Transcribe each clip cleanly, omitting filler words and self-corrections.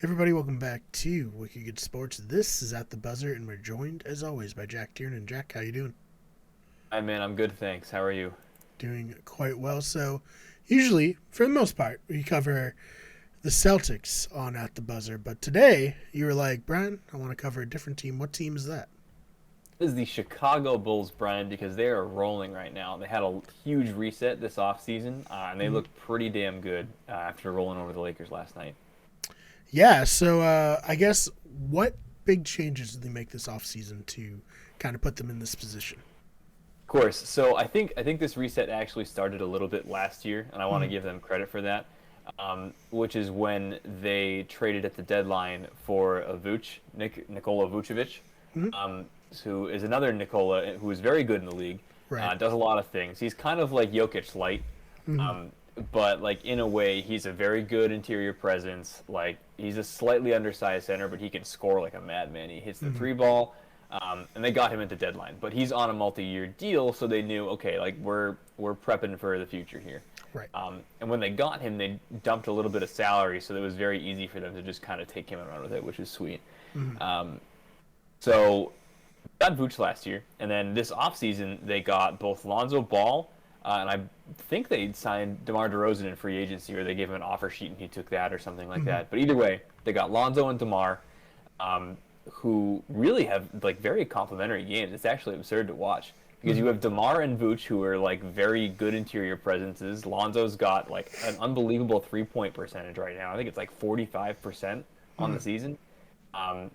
Everybody, welcome back to Wicked Good Sports. This is At the Buzzer, and we're joined, as always, by Jack Tiernan. Jack, how you doing? Hi, man. I'm good, thanks. How are you? Doing quite well. So, usually, for the most part, we cover the Celtics on At the Buzzer, but today you were like, Brian, I want to cover a different team. What team is that? This is the Chicago Bulls, Brian, because they are rolling right now. They had a huge reset this offseason, and they Mhm. look pretty damn good after rolling over the Lakers last night. Yeah, so I guess what big changes did they make this offseason to kind of put them in this position? Of course. So I think this reset actually started a little bit last year, and I want to Mhm. give them credit for that. Which is when they traded at the deadline for a Nikola Vucevic, Mhm. um, who is another Nikola who is very good in the league, Right. does a lot of things. He's kind of like Jokic light, Mhm. um, but like in a way, he's a very good interior presence. Like he's a slightly undersized center, but he can score like a madman. He hits the Mhm. three ball. And they got him at the deadline, but he's on a multi-year deal, so they knew, okay, like we're prepping for the future here. Right. And when they got him, they dumped a little bit of salary, so it was very easy for them to just kind of take him and run with it, which is sweet. Mhm. Um, so got Vooch last year, and then this offseason they got both Lonzo Ball, and I think they signed DeMar DeRozan in free agency, or they gave him an offer sheet and he took that or something like Mhm. that. But either way, they got Lonzo and DeMar, um, who really have like very complimentary games. It's actually absurd to watch because you Mhm. have DeMar and Vooch who are like very good interior presences. Lonzo's got like an unbelievable 3-point percentage right now. I think it's like 45% on the Mhm. season. Um,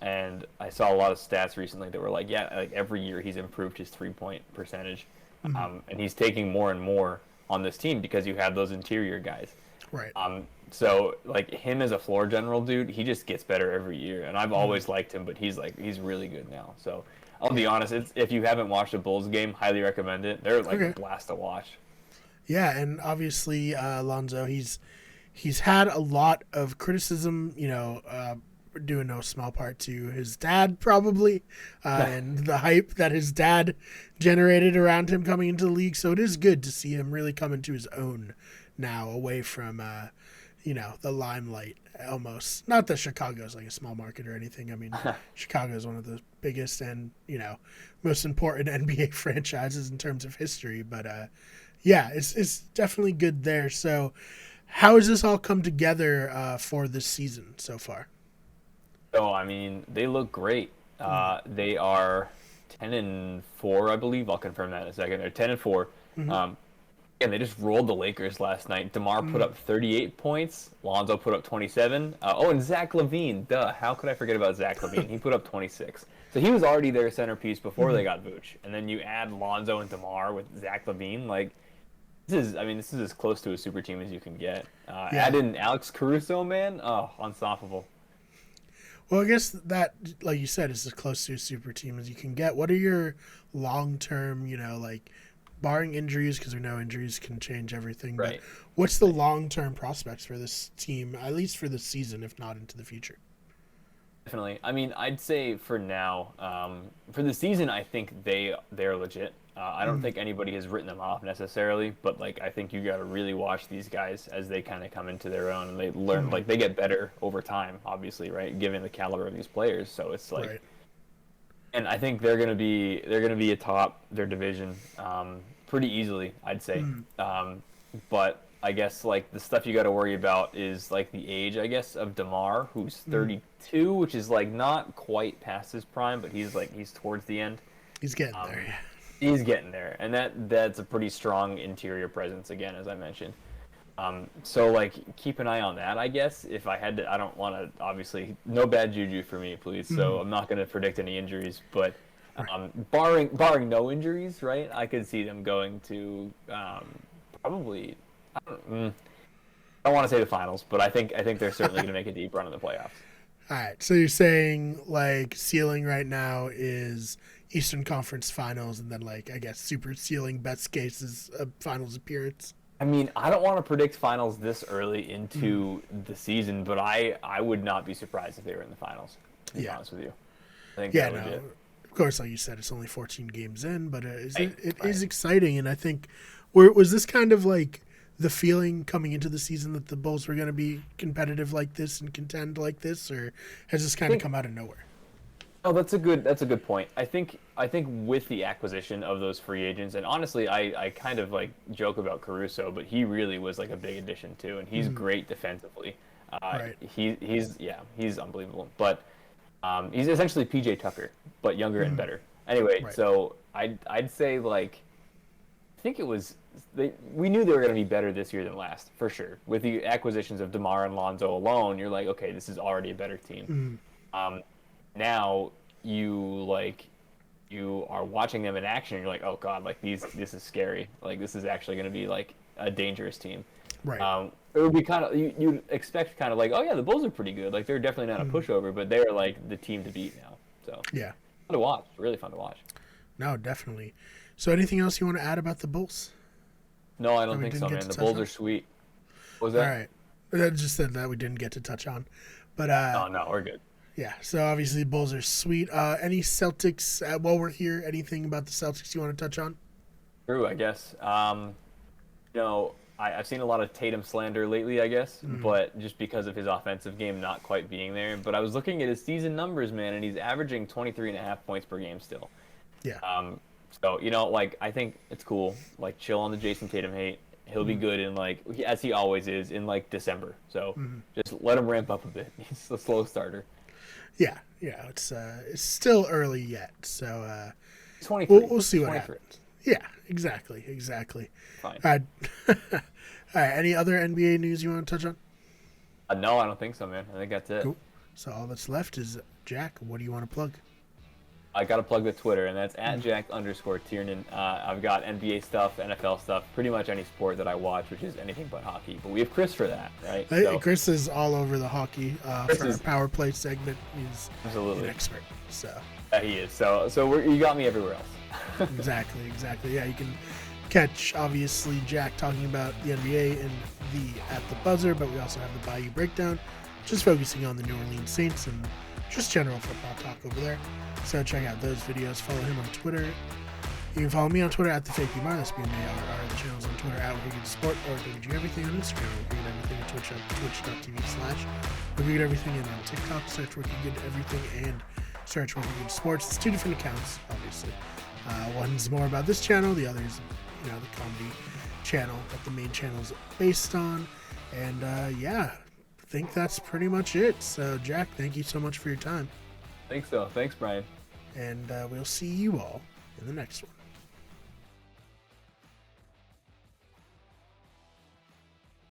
and I saw a lot of stats recently that were like, yeah, like every year he's improved his 3-point percentage, Mhm. and he's taking more and more on this team because you have those interior guys. Right. So like him as a floor general dude, he just gets better every year, and I've Mhm. always liked him, but he's really good now. So I'll be Yeah. honest, if you haven't watched a Bulls game, highly recommend it. They're like a Okay. blast to watch. Yeah, and obviously Lonzo, he's had a lot of criticism, due in no small part to his dad, probably, and the hype that his dad generated around him coming into the league. So it is good to see him really come into his own now, away from, the limelight almost. Not that Chicago's like a small market or anything. I mean, Chicago is one of the biggest and, most important NBA franchises in terms of history. But yeah, it's definitely good there. So, how has this all come together for this season so far? So I mean, they look great. Mm-hmm. They are 10-4, I believe. I'll confirm that in a second. They're 10-4. Mm-hmm. Um, and they just rolled the Lakers last night. DeMar put up 38 points. Lonzo put up 27. And Zach LaVine. Duh. How could I forget about Zach LaVine? He put up 26. So he was already their centerpiece before Mm-hmm. they got Vooch. And then you add Lonzo and DeMar with Zach LaVine. Like, this is as close to a super team as you can get. Add Yeah. in Alex Caruso, man. Oh, unstoppable. Well, I guess that, like you said, is as close to a super team as you can get. What are your long term, like barring injuries, because we know injuries can change everything, but Right. what's the long term prospects for this team, at least for this season, if not into the future? Definitely. I mean, I'd say for now, for the season, I think they're legit. I don't Mm-hmm. think anybody has written them off necessarily, but like I think you got to really watch these guys as they kind of come into their own and they learn Mm-hmm. like they get better over time, obviously, right? Given the caliber of these players, so it's like, Right. and I think they're gonna be atop their division pretty easily, I'd say. Mm-hmm. But I guess like the stuff you got to worry about is like the age, I guess, of Demar, who's Mm-hmm. 32, which is like not quite past his prime, but he's towards the end. He's getting there. Um, Yeah. he's getting there, and that's a pretty strong interior presence again, as I mentioned. So like keep an eye on that, I guess. If I had to, I don't want to obviously no bad juju for me, please. Mm-hmm. So I'm not going to predict any injuries, but Right. barring no injuries, right? I could see them going to probably. I don't want to say the finals, but I think they're certainly going to make a deep run in the playoffs. All right. So you're saying like ceiling right now is Eastern Conference Finals, and then like I guess super ceiling best case is a Finals appearance. I mean, I don't want to predict finals this early Mm-hmm. into the season, but I would not be surprised if they were in the finals. To be Yeah. honest with you, I think Yeah. they're No. legit. Of course, like you said, it's only 14 games in, but Right, it right. is exciting, and I think where was this kind of like the feeling coming into the season that the Bulls were going to be competitive like this and contend like this, or has this kind of come out of nowhere? Oh, that's a good point. I think with the acquisition of those free agents, and honestly, I kind of like joke about Caruso, but he really was like a big addition too, and he's great defensively. Right. He's unbelievable. But he's essentially PJ Tucker, but younger and better. Anyway, Right. so I'd say like I think it was we knew they were going to be better this year than last for sure. With the acquisitions of DeMar and Lonzo alone, you're like, okay, this is already a better team. Now you are watching them in action, and you're like, oh god, like this is scary. Like this is actually going to be like a dangerous team. Right. It would be kind of you'd expect kind of like, oh yeah, the Bulls are pretty good. Like they're definitely not a pushover, but they're like the team to beat now. So Yeah. fun to watch, really fun to watch. No, definitely. So anything else you want to add about the Bulls? No, I don't we think didn't so, get man. to The touch Bulls on? are sweet. What was that? All right. I just said that we didn't get to touch on. But Oh no, we're good. yeah, so obviously the Bulls are sweet. Any Celtics, while we're here, anything about the Celtics you want to touch on? True, I guess. I've seen a lot of Tatum slander lately, I guess, but just because of his offensive game not quite being there. But I was looking at his season numbers, man, and he's averaging 23.5 points per game still. Yeah. So, like, I think it's cool. Like, chill on the Jason Tatum hate. He'll be good in, like, as he always is, in, like, December. So just let him ramp up a bit. He's a slow starter. Yeah, it's still early yet, so He's 23. we'll see what 23. happens. Yeah, exactly. Fine. All right, any other NBA news you want to touch on? No, I don't think so, man. I think that's it. Cool. So all that's left is Jack. What do you want to plug? I got to plug the Twitter, and that's @Jack_Tiernan. I've got NBA stuff, NFL stuff, pretty much any sport that I watch, which is anything but hockey. But we have Chris for that, right? Chris is all over the hockey for our power play segment. He's absolutely an expert. So he is. So you got me everywhere else. Exactly. Yeah, you can catch obviously Jack talking about the NBA and the At the Buzzer, but we also have the Bayou Breakdown, just focusing on the New Orleans Saints and just general football talk over there. So check out those videos. Follow him on Twitter. You can follow me on Twitter @TheFakeBMar. That's BMARR. The channel's on Twitter @WickedSport or Wicked Everything on Instagram. Wicked Everything at twitch.tv/Wicked Everything, and on TikTok search Wicked Everything and search Wicked Sports. It's two different accounts, obviously. One's more about this channel, the other is, the comedy channel that the main channel is based on. And I think that's pretty much it. So Jack, thank you so much for your time. I think so. Thanks, Brian. And we'll see you all in the next one.